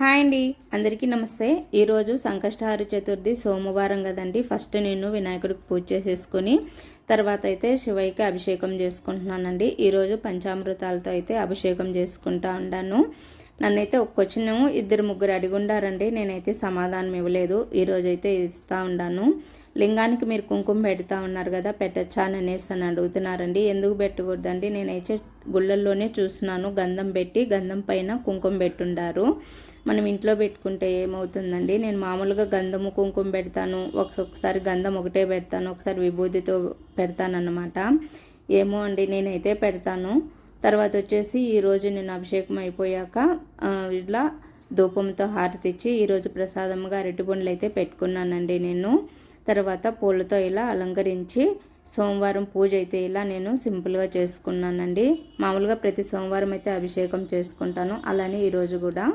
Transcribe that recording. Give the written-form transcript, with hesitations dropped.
Hi అండి, అందరికీ నమస్తే. ఈరోజు సంకష్టహార చతుర్థి సోమవారం కదండి. ఫస్ట్ నేను వినాయకుడికి పూజ చేసేసుకొని తర్వాత అయితే శివయ్యకి అభిషేకం చేసుకుంటున్నానండి. ఈరోజు పంచామృతాలతో అయితే అభిషేకం చేసుకుంటా ఉన్నాను. నన్నైతే ఒక క్వశ్చన్ ఇద్దరు ముగ్గురు అడిగి ఉండారండి, నేనైతే సమాధానం ఇవ్వలేదు. ఈరోజైతే ఇస్తూ ఉన్నాను. లింగానికి మీరు కుంకుమ పెడతా ఉన్నారు కదా, పెట్టచ్చా అని అడుగుతున్నారండి. ఎందుకు పెట్టకూడదండి? నేనైతే గుళ్ళల్లోనే చూస్తున్నాను, గంధం పెట్టి గంధం పైన కుంకుమ పెట్టుండారు. మనం ఇంట్లో పెట్టుకుంటే ఏమవుతుందండి? నేను మామూలుగా గంధము కుంకుమ పెడతాను, ఒకసారి గంధం ఒకటే పెడతాను, ఒకసారి విభూతితో పెడతాను అన్నమాట. ఏమో అండి, నేనైతే పెడతాను. తర్వాత వచ్చేసి ఈరోజు నేను అభిషేకం అయిపోయాక ఇట్లా ధూపంతో హారతి ఇచ్చి ఈరోజు ప్రసాదంగా అరటిపండ్లు అయితే పెట్టుకున్నానండి నేను. తర్వాత పూలతో ఇలా అలంకరించి సోమవారం పూజ అయితే ఇలా నేను సింపుల్గా చేసుకున్నానండి. మామూలుగా ప్రతి సోమవారం అయితే అభిషేకం చేసుకుంటాను, అలానే ఈరోజు కూడా.